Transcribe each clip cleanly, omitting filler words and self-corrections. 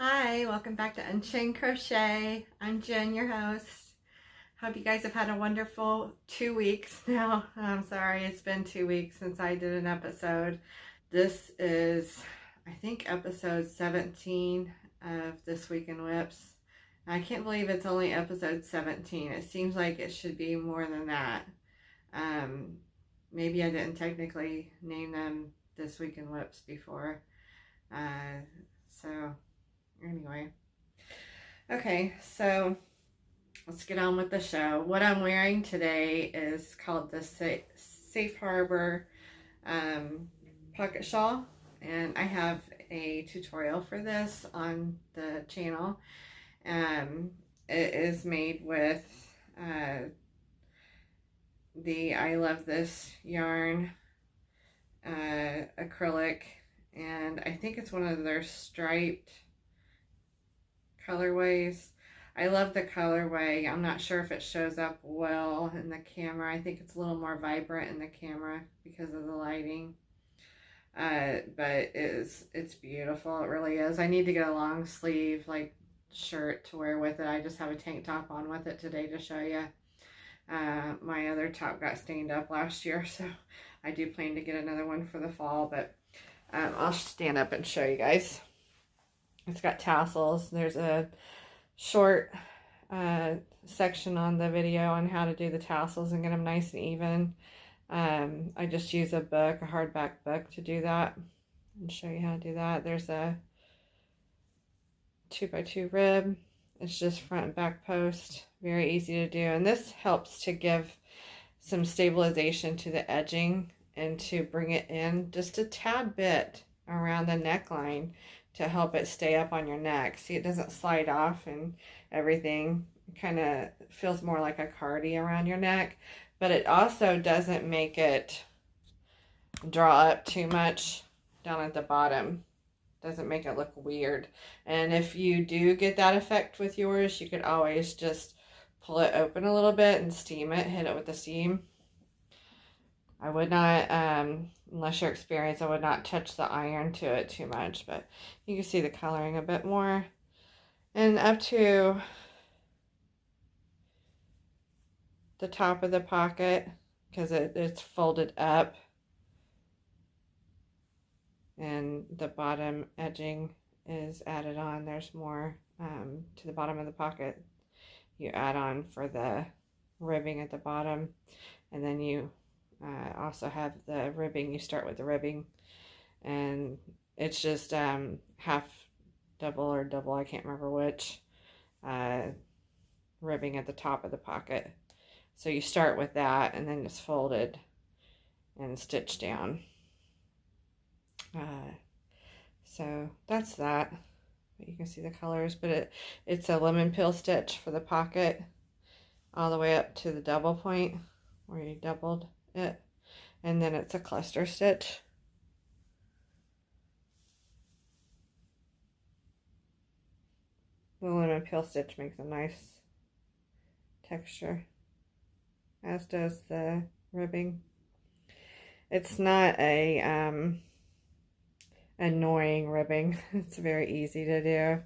Hi, welcome back to Unchained Crochet. I'm Jen, your host. Hope you guys have had a wonderful 2 weeks now. I'm sorry it's been 2 weeks since I did an episode. This is, I think, episode 17 of This Week in Whips. I can't believe it's only episode 17. It seems like it should be more than that. Um, Maybe I didn't technically name them This Week in Whips before. So anyway. Okay, so let's get on with the show. What I'm wearing today is called the Safe Harbor pocket shawl, and I have a tutorial for this on the channel. It is made with the I Love This yarn acrylic, and I think it's one of their striped colorways. I love the colorway. I'm not sure if it shows up well in the camera. I think it's a little more vibrant in the camera because of the lighting. But it's beautiful. It really is. I need to get a long sleeve like shirt to wear with it. I just have a tank top on with it today to show you. My other top got stained up last year, so I do plan to get another one for the fall, but I'll stand up and show you guys. It's got tassels. There's a short section on the video on how to do the tassels and get them nice and even. I just use a book, a hardback book, to do that and show you how to do that. There's a 2x2 rib. It's just front and back post. Very easy to do, and this helps to give some stabilization to the edging and to bring it in just a tad bit around the neckline to help it stay up on your neck. See, it doesn't slide off and everything. It kind of feels more like a cardi around your neck, but it also doesn't make it draw up too much down at the bottom. Doesn't make it look weird. And if you do get that effect with yours, you could always just pull it open a little bit and steam it, hit it with the steam. I would not, unless you're experienced, I would not touch the iron to it too much, but you can see the coloring a bit more. And up to the top of the pocket, because it's folded up, and the bottom edging is added on. There's more to the bottom of the pocket you add on for the ribbing at the bottom, and then you also have the ribbing. You start with the ribbing, and it's just half double or double, I can't remember which, ribbing at the top of the pocket. So you start with that, and then it's folded and stitched down. So that's that. You can see the colors, but it's a lemon peel stitch for the pocket all the way up to the double point where you doubled it, and then it's a cluster stitch. The lemon peel stitch makes a nice texture, as does the ribbing. It's not a annoying ribbing. It's very easy to do.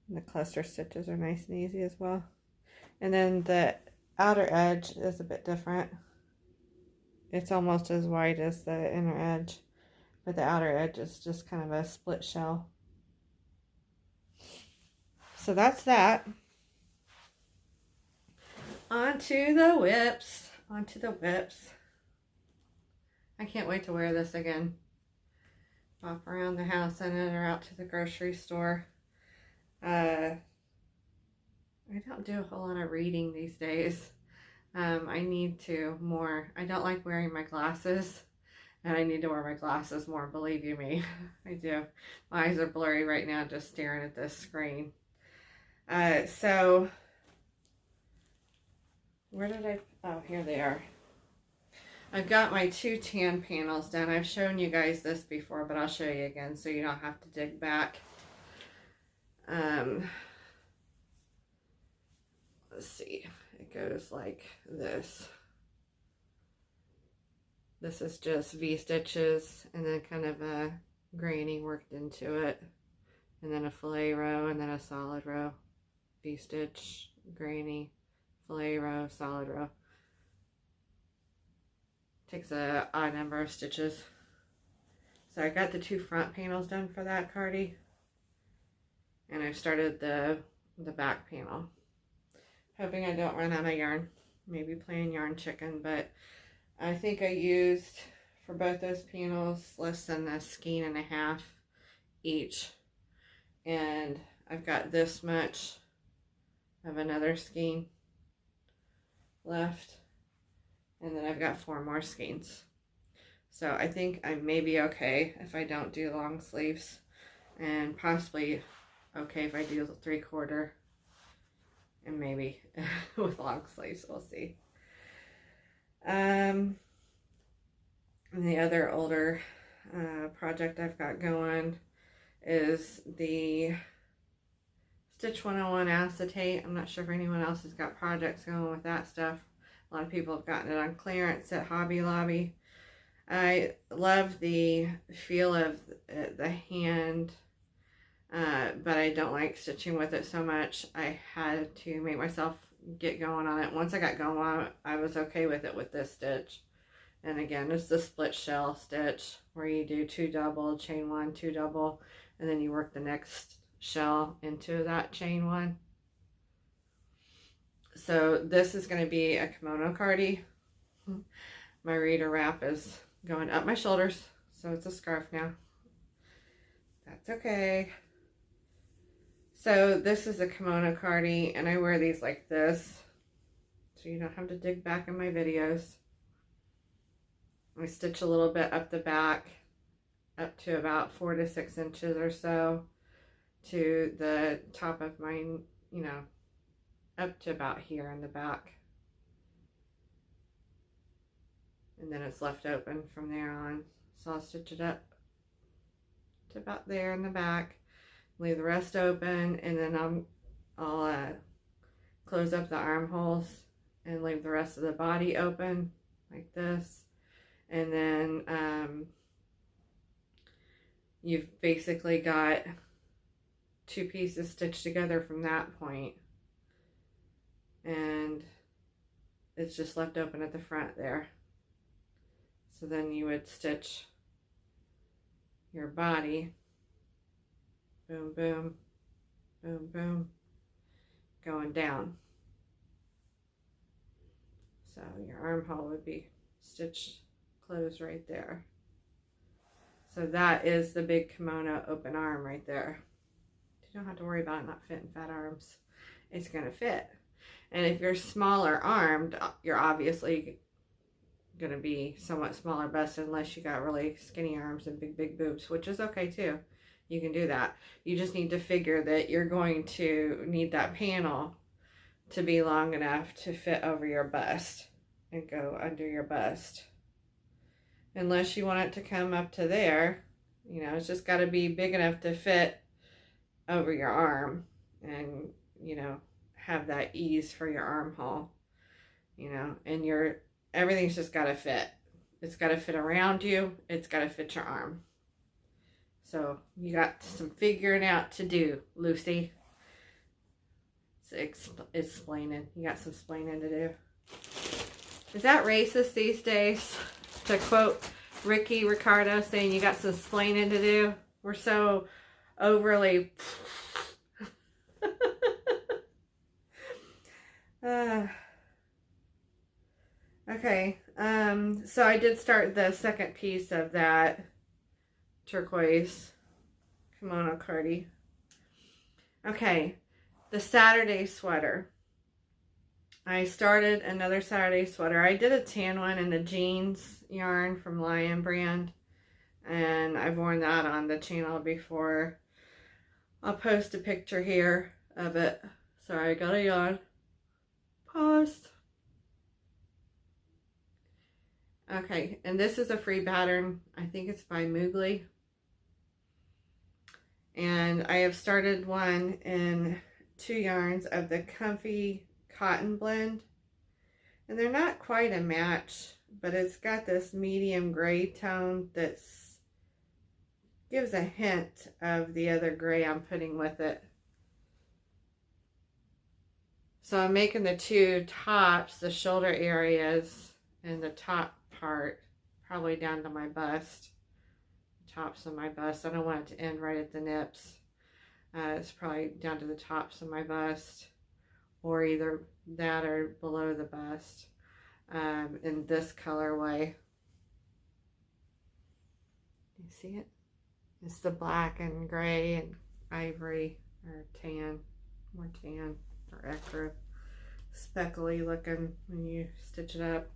The cluster stitches are nice and easy as well. And then the outer edge is a bit different. It's almost as wide as the inner edge, but the outer edge is just kind of a split shell. So that's that. Onto the whips. Onto the whips. I can't wait to wear this again. Pop around the house in it or out to the grocery store. I don't do a whole lot of reading these days. I need to more. I don't like wearing my glasses, and I need to wear my glasses more, believe you me. I do. My eyes are blurry right now just staring at this screen. So where did oh, here they are. I've got my 2 tan panels done. I've shown you guys this before, but I'll show you again so you don't have to dig back. Let's see. It goes like this. This is just V-stitches and then kind of a granny worked into it, and then a fillet row, and then a solid row. V-stitch, granny, fillet row, solid row. Takes a odd number of stitches. So I got the 2 front panels done for that cardie, and I've started the back panel. Hoping I don't run out of yarn. Maybe playing yarn chicken, but I think I used for both those panels less than a skein and a half each, and I've got this much of another skein left, and then I've got 4 more skeins. So I think I may be okay if I don't do long sleeves, and possibly okay if I do 3/4, and maybe with long sleeves, we'll see. And the other older project I've got going is the Stitch 101 acetate. I'm not sure if anyone else has got projects going with that stuff. A lot of people have gotten it on clearance at Hobby Lobby. I love the feel of the hand, but I don't like stitching with it so much. I had to make myself get going on it. Once I got going on it, I was okay with it with this stitch. And again, it's the split shell stitch where you do 2 double, chain 1, 2 double, and then you work the next shell into that chain 1. So this is going to be a kimono cardie. My reader wrap is going up my shoulders, so it's a scarf now. That's okay. So this is a kimono cardie, and I wear these like this, so you don't have to dig back in my videos. I stitch a little bit up the back, up to about 4 to 6 inches or so, to the top of my, you know, up to about here in the back. And then it's left open from there on. So I'll stitch it up to about there in the back, leave the rest open, and then I'll close up the armholes and leave the rest of the body open like this. And then you've basically got 2 pieces stitched together from that point, and it's just left open at the front there. So then you would stitch your body, boom, boom, boom, boom, going down. So your armhole would be stitched closed right there. So that is the big kimono open arm right there. You don't have to worry about it not fitting fat arms. It's going to fit. And if you're smaller armed, you're obviously going to be somewhat smaller busted unless you got really skinny arms and big boobs, which is okay too. You can do that. You just need to figure that you're going to need that panel to be long enough to fit over your bust and go under your bust. Unless you want it to come up to there, you know, it's just got to be big enough to fit over your arm and, you know, have that ease for your armhole, you know, and everything's just got to fit. It's got to fit around you. It's got to fit your arm. So you got some figuring out to do, Lucy. It's explaining. You got some explaining to do. Is that racist these days? To quote Ricky Ricardo saying you got some explaining to do. We're so overly... Okay, so I did start the second piece of that turquoise kimono cardie. Okay, the Saturday sweater. I started another Saturday sweater. I did a tan one in the jeans yarn from Lion Brand, and I've worn that on the channel before. I'll post a picture here of it. Sorry, I got a yawn. Pause. Okay, and this is a free pattern. I think it's by Moogly. And I have started one in 2 yarns of the Comfy Cotton Blend. And they're not quite a match, but it's got this medium gray tone that's gives a hint of the other gray I'm putting with it. So I'm making the two tops, the shoulder areas and the top part, probably down to my bust, tops of my bust. I don't want it to end right at the nips. It's probably down to the tops of my bust, or either that or below the bust, in this colorway. You see it? It's the black and gray and ivory, or tan, more tan, or extra speckly looking when you stitch it up,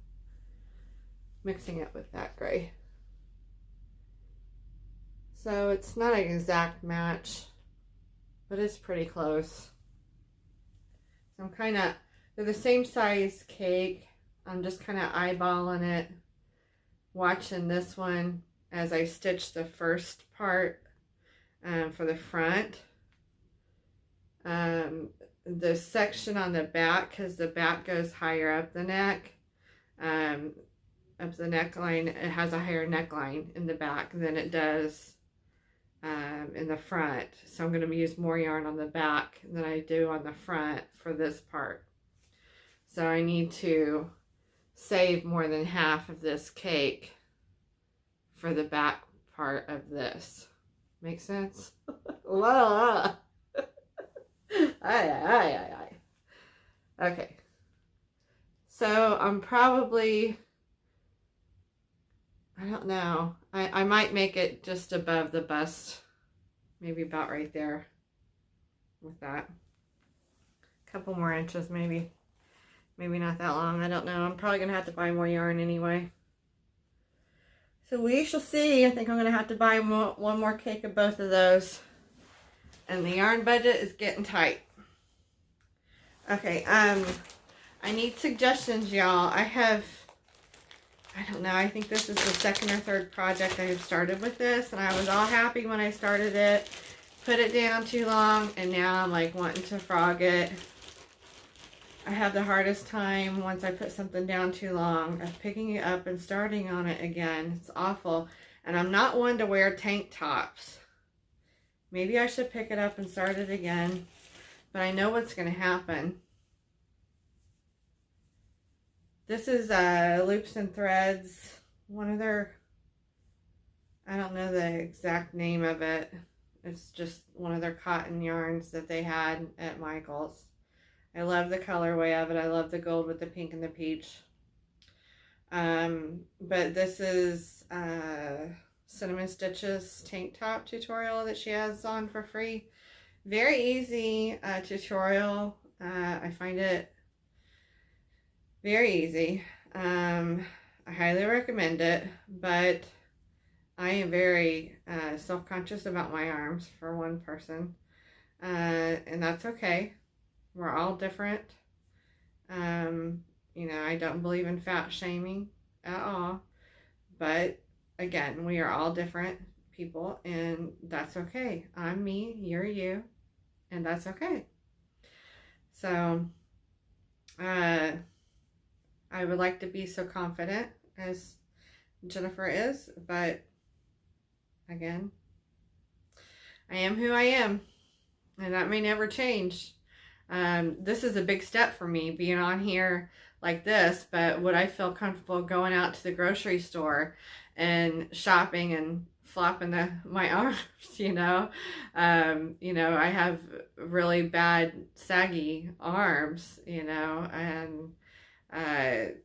mixing it with that gray. So it's not an exact match, but it's pretty close. So I'm kind of, they're the same size cake. I'm just kind of eyeballing it, watching this one as I stitch the first part for the front. The section on the back, because the back goes higher up the neck, up the neckline, it has a higher neckline in the back than it does in the front. So I'm going to use more yarn on the back than I do on the front for this part. So I need to save more than half of this cake for the back part of this. Make sense? La. Okay. So I'm probably, I don't know. I might make it just above the bust. Maybe about right there with that. A couple more inches maybe. Maybe not that long. I don't know. I'm probably going to have to buy more yarn anyway. So we shall see. I think I'm going to have to buy one more cake of both of those. And the yarn budget is getting tight. Okay, I need suggestions, y'all. I don't know, I think this is the second or third project I have started with this, and I was all happy when I started it, put it down too long, and now I'm like wanting to frog it. I have the hardest time once I put something down too long of picking it up and starting on it again. It's awful. And I'm not one to wear tank tops. Maybe I should pick it up and start it again, but I know what's going to happen. This is Loops and Threads, one of their, I don't know the exact name of it. It's just one of their cotton yarns that they had at Michael's. I love the colorway of it. I love the gold with the pink and the peach. But this is Cinnamon Stitches tank top tutorial that she has on for free. Very easy tutorial. I find it very easy. I highly recommend it, but I am very self-conscious about my arms for one person, and that's okay. We're all different. You know, I don't believe in fat shaming at all, but again, we are all different people, and that's okay. I'm me, you're you, and that's okay. So, I would like to be so confident as Jennifer is, but again, I am who I am, and that may never change. This is a big step for me, being on here like this, but would I feel comfortable going out to the grocery store and shopping and flopping my arms, you know? You know, I have really bad saggy arms, you know, and that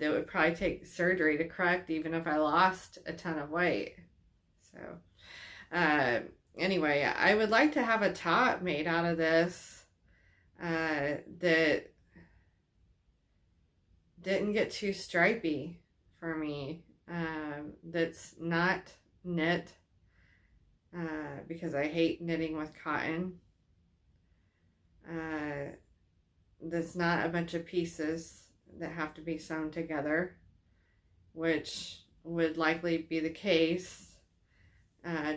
would probably take surgery to correct even if I lost a ton of weight. So anyway, I would like to have a top made out of this that didn't get too stripy for me, that's not knit, because I hate knitting with cotton, that's not a bunch of pieces that have to be sewn together, which would likely be the case,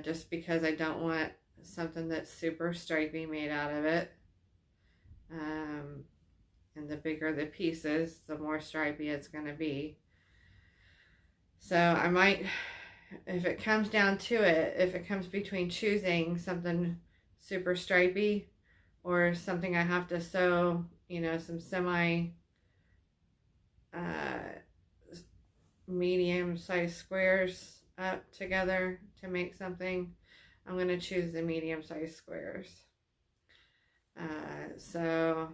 just because I don't want something that's super stripy made out of it. And the bigger the pieces, the more stripy it's going to be. So I might if it comes down to it, if it comes between choosing something super stripy or something I have to sew, you know, some semi uh, medium sized squares up together to make something, I'm going to choose the medium sized squares. So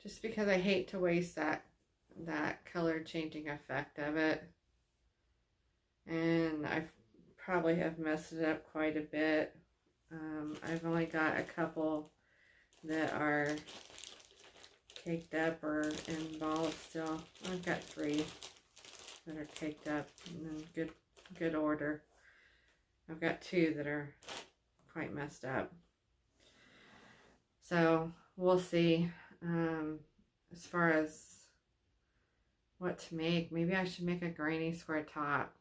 just because I hate to waste that color changing effect of it, and I probably have messed it up quite a bit. I've only got a couple that are caked up or in balls still. I've got 3 that are caked up and in good order. I've got 2 that are quite messed up. So we'll see. As far as what to make, maybe I should make a granny square top.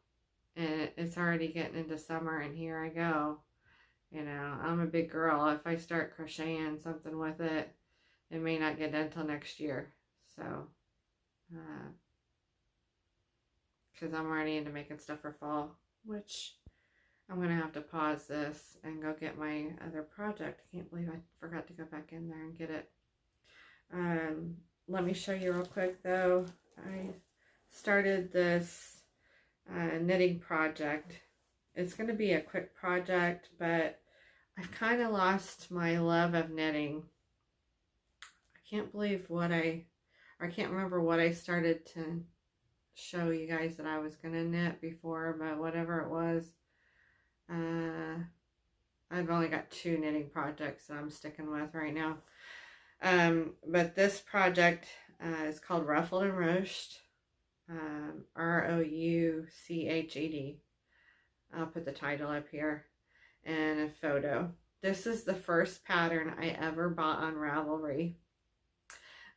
And it's already getting into summer, and here I go. You know, I'm a big girl. If I start crocheting something with it, it may not get done until next year. So, because I'm already into making stuff for fall, which I'm going to have to pause this and go get my other project. I can't believe I forgot to go back in there and get it. Let me show you real quick though. I started this knitting project. It's going to be a quick project, but I've kind of lost my love of knitting. I can't believe I can't remember what I started to show you guys that I was going to knit before, but whatever it was. I've only got 2 knitting projects that I'm sticking with right now. But this project is called Ruffled and Roached. Rouched. I'll put the title up here and a photo. This is the first pattern I ever bought on Ravelry.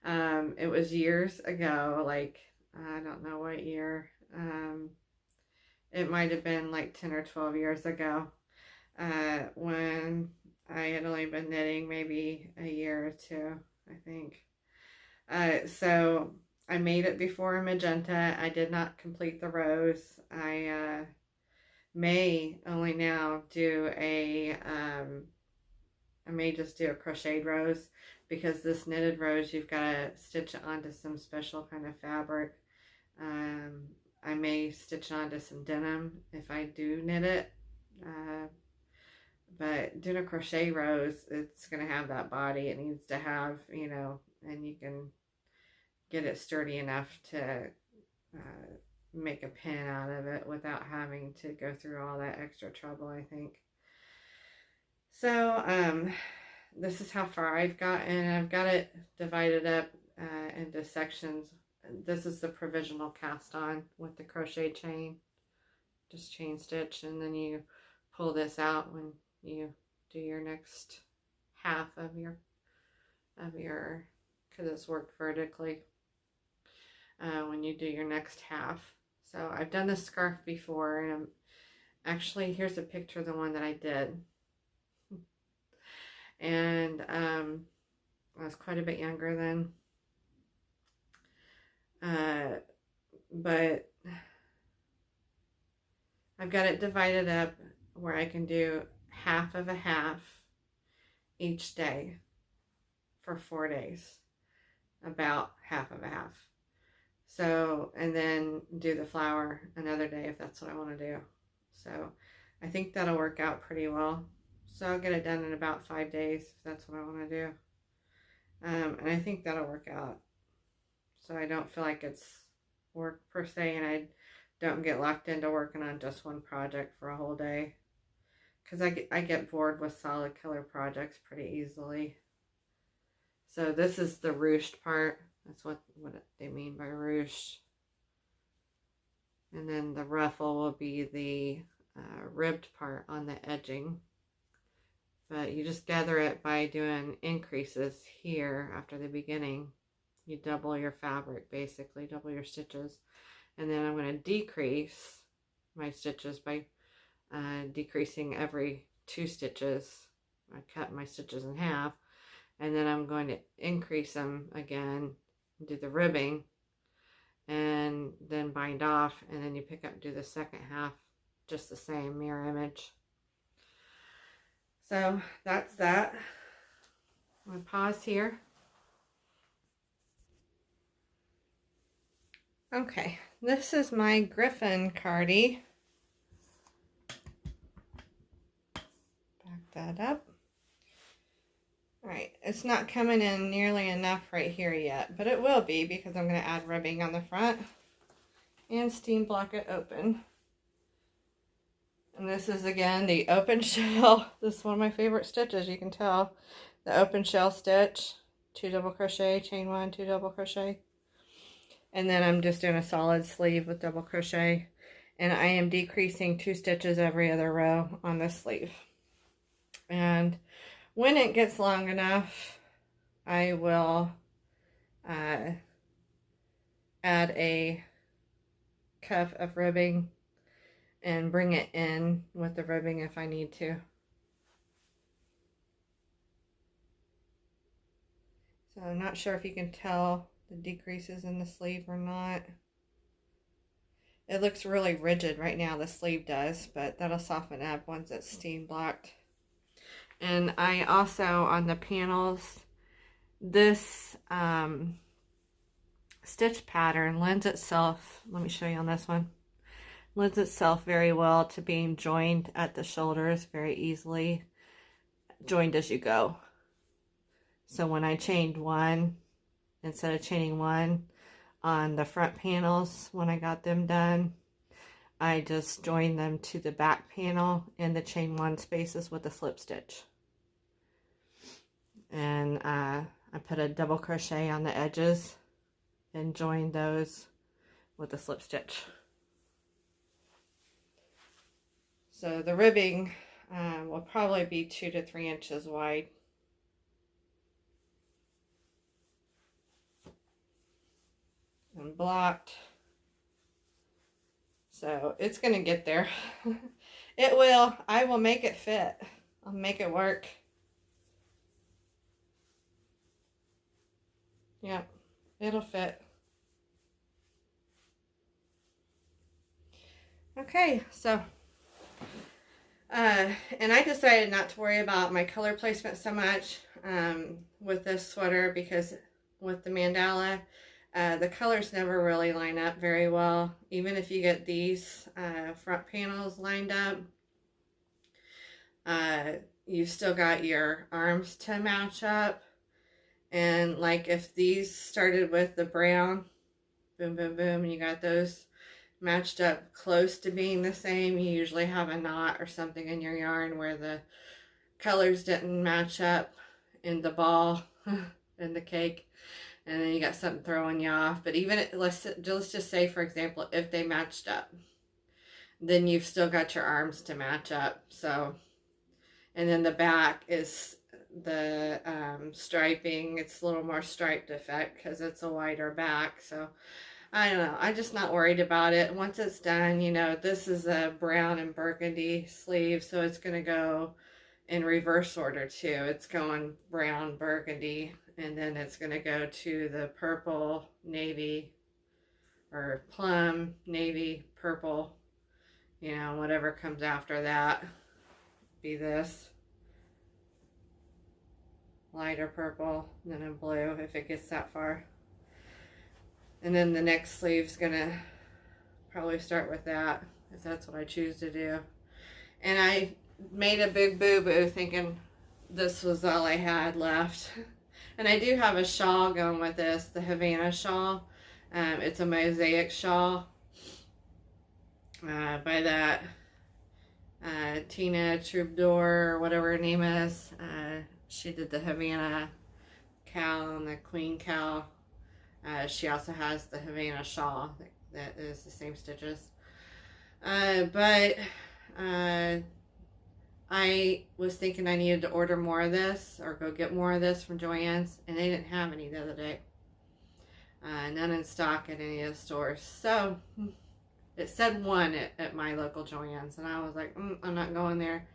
It was years ago, like I don't know what year. It might have been like 10 or 12 years ago, when I had only been knitting maybe a year or 2, I think. So I made it before magenta. I did not complete the rows. I may only now do I may just do a crocheted rose, because this knitted rose, you've got to stitch it onto some special kind of fabric. I may stitch onto some denim if I do knit it. But doing a crochet rose, it's going to have that body it needs to have, you know, and you can get it sturdy enough to make a pin out of it without having to go through all that extra trouble, I think. So this is how far I've gotten. I've got it divided up into sections. This is the provisional cast on with the crochet chain. Just chain stitch, and then you pull this out when you do your next half of your because it's worked vertically, when you do your next half. So I've done this scarf before, and actually, here's a picture of the one that I did. And I was quite a bit younger then. But I've got it divided up where I can do half of a half each day for 4 days. About half of a half. So, and then do the flower another day if that's what I want to do. So I think that'll work out pretty well. So I'll get it done in about 5 days if that's what I want to do. And I think that'll work out. So I don't feel like it's work per se, and I don't get locked into working on just one project for a whole day. Because I get bored with solid color projects pretty easily. So this is the ruched part. That's what they mean by ruched. And then the ruffle will be the ribbed part on the edging. But you just gather it by doing increases here after the beginning. You double your fabric, basically, double your stitches. And then I'm going to decrease my stitches by decreasing every 2 stitches. I cut my stitches in half. And then I'm going to increase them again, do the ribbing. and then bind off, and then you pick up and do the second half just the same, mirror image. So that's that. I'm going to pause here. Okay, this is my Griffin cardie. Back that up. All right, it's not coming in nearly enough right here yet, but it will be because I'm going to add ribbing on the front and steam block it open. And this is again the open shell. This is one of my favorite stitches, you can tell. The open shell stitch, 2 double crochet, chain 1, 2 double crochet. And then I'm just doing a solid sleeve with double crochet. And I am decreasing 2 stitches every other row on this sleeve. And when it gets long enough, I will add a cuff of ribbing and bring it in with the ribbing if I need to. So I'm not sure if you can tell the decreases in the sleeve or not. It looks really rigid right now, the sleeve does, but that'll soften up once it's steam blocked. And I also, on the panels, this stitch pattern lends itself, let me show you on this one, lends itself very well to being joined at the shoulders very easily, joined as you go. So when I chained one, instead of chaining one on the front panels, when I got them done, I just joined them to the back panel in the chain 1 spaces with a slip stitch. And I put a double crochet on the edges and joined those with a slip stitch. So the ribbing will probably be 2 to 3 inches wide. And blocked. So it's going to get there. It will. I will make it fit. I'll make it work. Yeah, it'll fit. Okay, so and I decided not to worry about my color placement so much with this sweater, because with the mandala, the colors never really line up very well. Even if you get these front panels lined up, you've still got your arms to match up. And like if these started with the brown, boom, boom, boom, and you got those matched up close to being the same, you usually have a knot or something in your yarn where the colors didn't match up in the ball in the cake, and then you got something throwing you off. But even let's just say, for example, if they matched up, then you've still got your arms to match up. So, and then the back is the striping. It's a little more striped effect because it's a wider back. So I don't know, I'm just not worried about it. Once it's done, you know, this is a brown and burgundy sleeve, so it's going to go in reverse order too. It's going brown, burgundy, and then it's going to go to the purple, navy, or plum, navy, purple, you know, whatever comes after that. Be this lighter purple, and then a blue if it gets that far. And then the next sleeve's gonna probably start with that, if that's what I choose to do. And I made a big boo-boo thinking this was all I had left. And I do have a shawl going with this, the Havana shawl. It's a mosaic shawl by that Tina Troubadour, or whatever her name is. She did the Havana cowl and the queen cowl. She also has the Havana shawl that is the same stitches. But I was thinking I needed to order more of this or go get more of this from Joann's, and they didn't have any the other day. None in stock at any of the stores. So it said one at my local Joann's, and I was like, I'm not going there,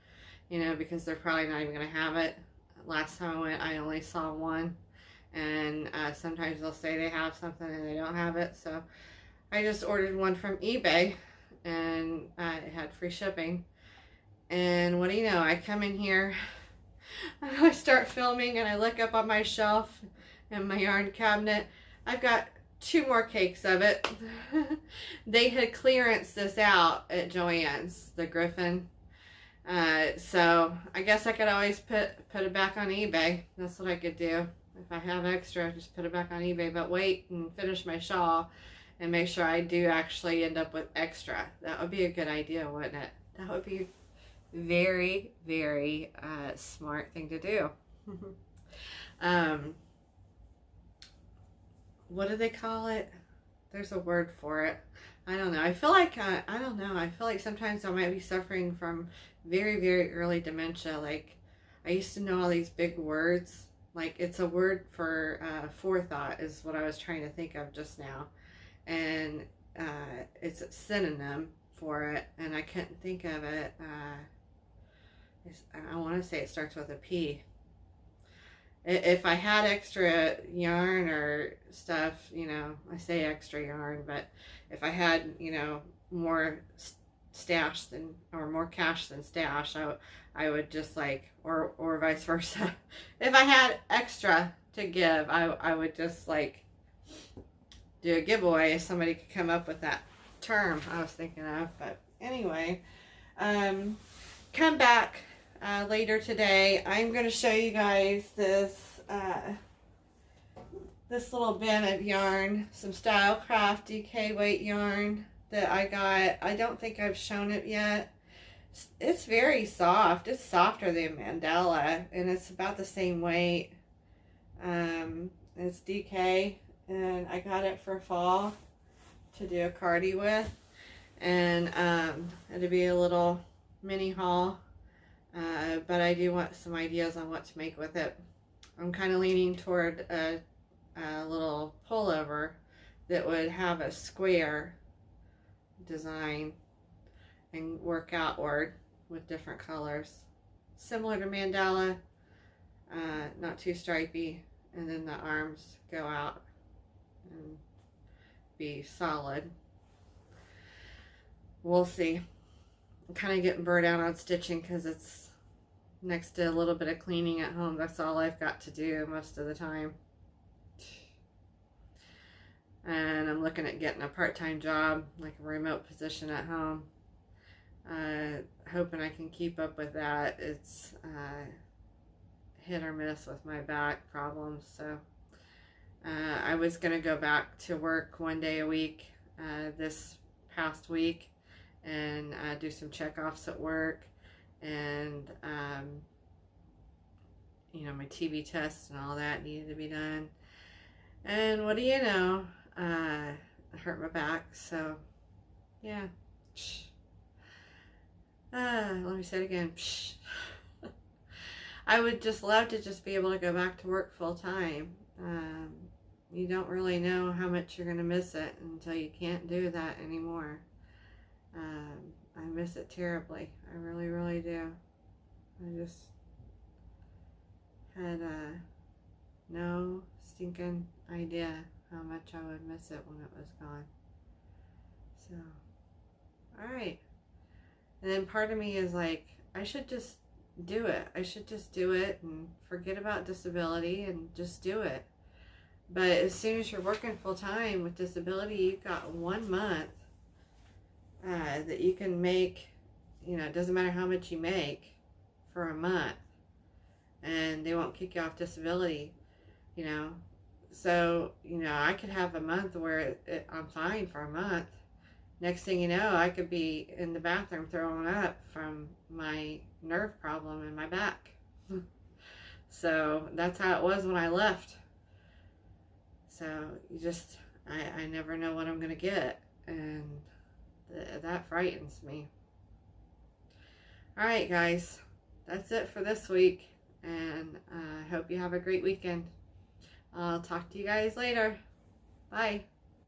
you know, because they're probably not even going to have it. Last time I went, I only saw one. And sometimes they'll say they have something and they don't have it. So I just ordered one from eBay, and it had free shipping. And what do you know? I come in here, I start filming, and I look up on my shelf in my yarn cabinet. I've got 2 more cakes of it. They had clearanced this out at Joann's, the Griffin. So I guess I could always put it back on eBay. That's what I could do. If I have extra, just put it back on eBay. But wait and finish my shawl and make sure I do actually end up with extra. That would be a good idea, wouldn't it? That would be very, very smart thing to do. What do they call it? There's a word for it. I don't know. I feel like, I don't know. I feel like sometimes I might be suffering from very, very early dementia. Like, I used to know all these big words. Like, it's a word for forethought is what I was trying to think of just now. And it's a synonym for it. And I couldn't think of it. I want to say it starts with a P. If I had extra yarn or stuff, you know, I say extra yarn, but if I had, you know, more stash than, or more cash than stash, I would just like, or vice versa. If I had extra to give, I would just like do a giveaway if somebody could come up with that term I was thinking of. But anyway, come back later today. I'm going to show you guys this this little bin of yarn, some Stylecraft DK weight yarn that I got. I don't think I've shown it yet. It's very soft. It's softer than Mandala, and it's about the same weight. It's DK, and I got it for fall to do a cardi with, and it'll be a little mini haul. But I do want some ideas on what to make with it. I'm kind of leaning toward a little pullover that would have a square design and work outward with different colors. Similar to Mandala, not too stripy, and then the arms go out and be solid. We'll see. I'm kind of getting burnt out on stitching because it's next to a little bit of cleaning at home. That's all I've got to do most of the time. And I'm looking at getting a part-time job, like a remote position at home. Hoping I can keep up with that. It's hit or miss with my back problems. So I was going to go back to work 1 day a week this past week and do some checkoffs at work, and you know, my TB test and all that needed to be done. And what do you know, I hurt my back. So yeah, let me say it again. I would just love to just be able to go back to work full time. You don't really know how much you're going to miss it until you can't do that anymore. I miss it terribly. I really, really do. I just had no stinking idea how much I would miss it when it was gone. So, alright. And then part of me is like, I should just do it. I should just do it and forget about disability and just do it. But as soon as you're working full time with disability, you've got 1 month that you can make, you know, it doesn't matter how much you make for a month, and they won't kick you off disability, you know. So, you know, I could have a month where I'm fine for a month. Next thing you know, I could be in the bathroom throwing up from my nerve problem in my back. So that's how it was when I left. So you just, I never know what I'm going to get, and that frightens me. Alright guys, that's it for this week, and I hope you have a great weekend. I'll talk to you guys later. Bye.